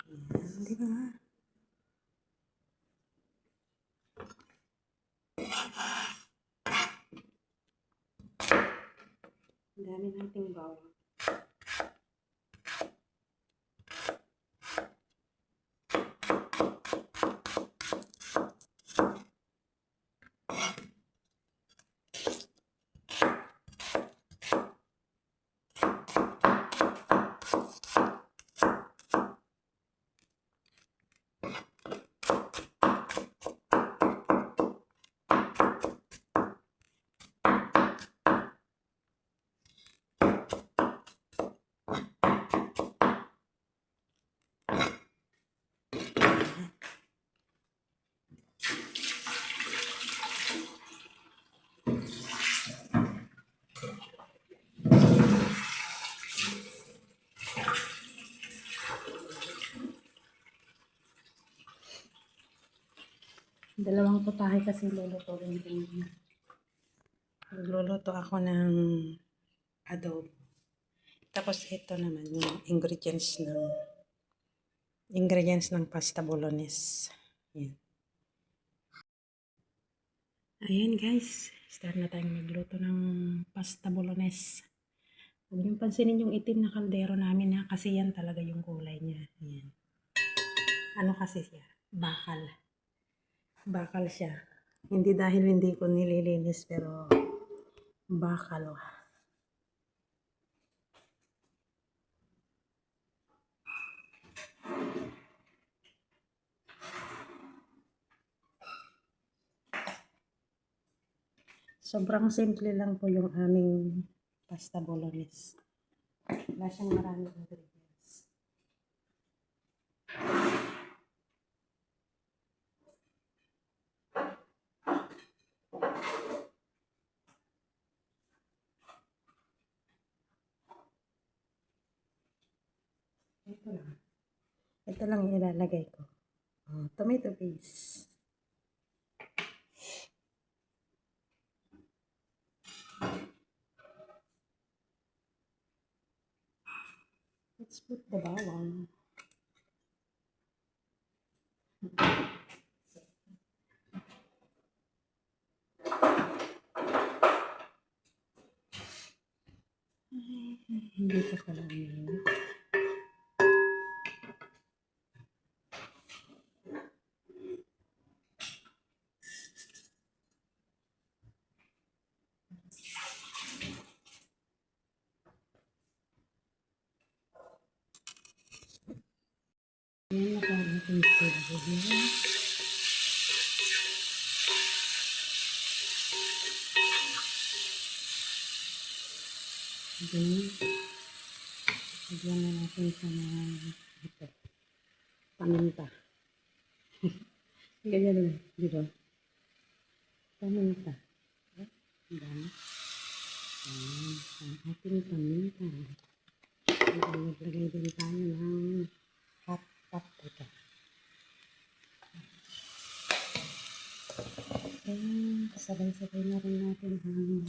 Ayan, di ba? Ang dami nating bawang. Dalawang putahe kasi lulutuin ko. Magluluto ako ng adobo. Tapos ito naman yung ingredients ng pasta bolognese. Yan. Ayan guys, start na tayong magluto ng pasta bolognese. Huwag niyong pansinin yung itim na kaldero namin ha, kasi yan talaga yung kulay niya. Ayan. Ano kasi siya? Bakal. Bakal siya. Hindi dahil hindi ko nililinis, pero bakal. Sobrang simple lang po yung aming pasta bolognese. Wala siyang maraming ingredients. Ito lang. Ito lang yung ilalagay ko. Tomato paste. Let's put the bawang. Hindi ko pala umiinit. Yan na po ang ating sibuyas. Lagyan na natin sa mga ito. Paminta. Ganyan lang, di ba? Paminta. Ang dami. Ang ating paminta. Maglagay din tayo ng hot paprika. Kasabay-sabay na rin natin ang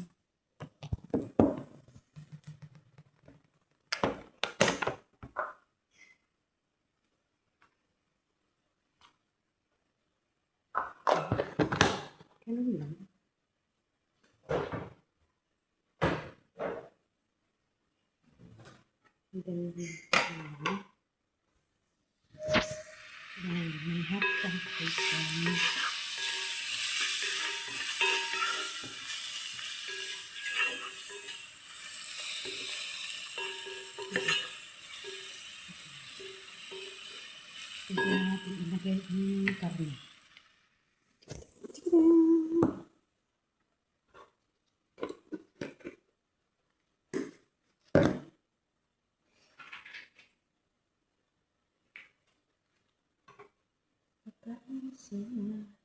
ganun lang. Ganun lang. Dahil may hot paprika. Hindi natin ilagay ang karne. Pagkain siya.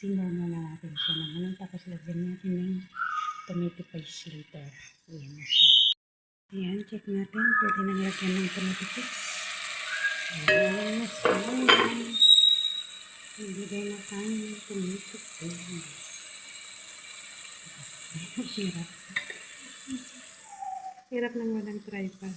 Simmer muna natin siya ng ano, tapos lagyan natin ng tomato paste later. Ayan na siya. Ayan, check natin. Pwede nang lagyan ng tomato paste. Ayan, ayan. Nagbigay na tayo ng tomato paste. Hirap. Hirap nang walang tripod.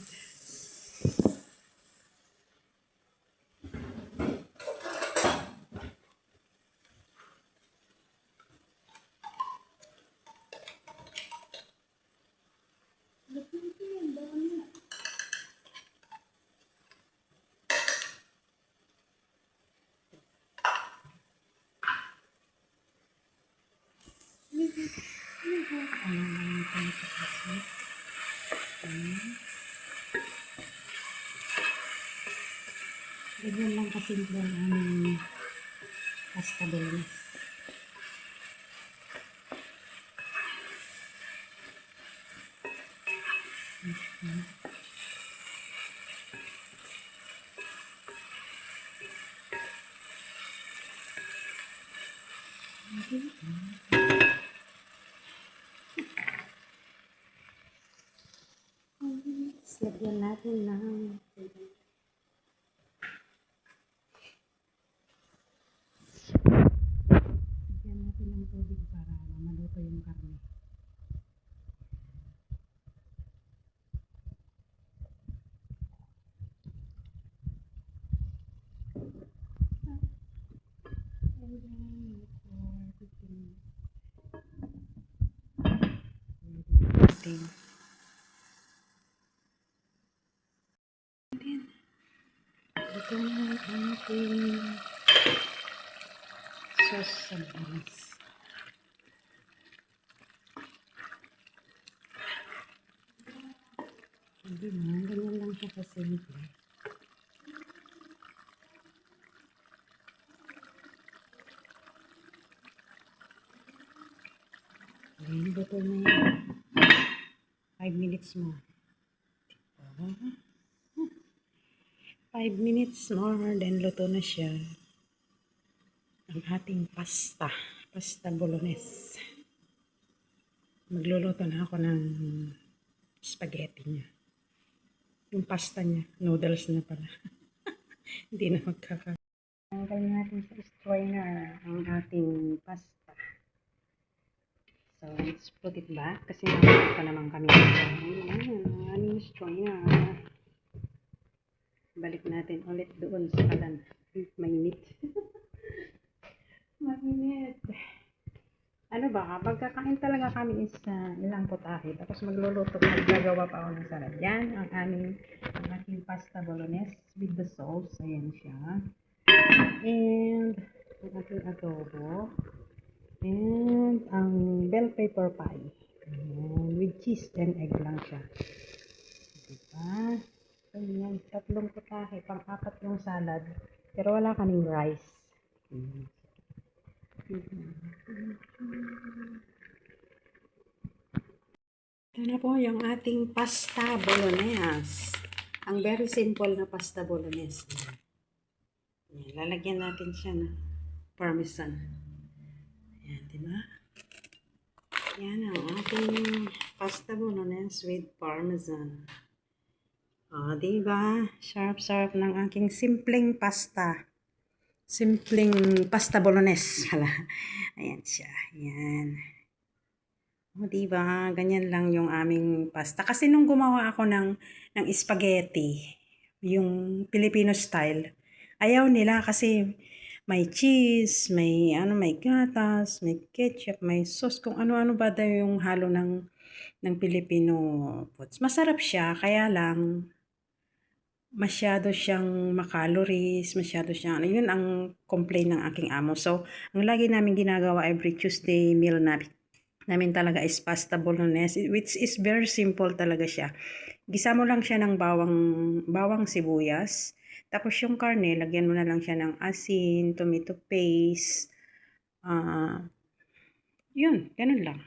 Ganyan lang kasimple ang aming pasta bolognese. Lagyan natin ng tubig para maluto yung karne. Ito na ang ating sauce sa bangis. Hindi na, ganyan lang siya kasimple. Ayan, buto na yan. 5 minutes more. 5 minutes more, then luto na siya. Ang ating pasta bolognese. Magluluto na ako ng spaghetti niya. Yung pasta niya, noodles na pala. Hindi na magkaka. Tanggal natin sa strainer ang ating pasta. So, let's put it back kasi nakapit pa naman kami. Ayan, ang aming strainer. Balik natin ulit doon sa kalan. Mainit. Mainit. Ano ba, kapag kakain talaga kami is ilang putahe. Tapos magluluto, maggagawa pa ako ng salad. Yan ang aking pasta bolognese with the sauce. Ayan siya. And ang ating adobo. And ang bell pepper pie. Ayan, with cheese and egg lang siya. Diba? Ayan, 3 putahe. Pang-4 yung salad. Pero wala kaming rice. Ito na po yung ating pasta bolognese. Ang very simple na pasta bolognese. Ayan, lalagyan natin siya ng parmesan. Ayan, diba? Yan ang ating pasta bolognese with parmesan. Diba? Sarap-sarap ng aking simpleng pasta. Simpleng pasta bolognese. Ayan siya. Ayan. Diba? Ganyan lang yung aming pasta. Kasi nung gumawa ako ng spaghetti, yung Filipino style, ayaw nila kasi may cheese, may gatas, may ketchup, may sauce, kung ano-ano ba daw yung halo ng Filipino foods. Masarap siya, kaya lang masyado siyang macalories, masyado siyang, yun ang complaint ng aking amo. So, ang lagi namin ginagawa every Tuesday meal namin talaga is pasta bolognese, which is very simple talaga siya. Gisa mo lang siya ng bawang sibuyas. Tapos yung karne, lagyan mo na lang siya ng asin, tomato paste. Yun, ganun lang.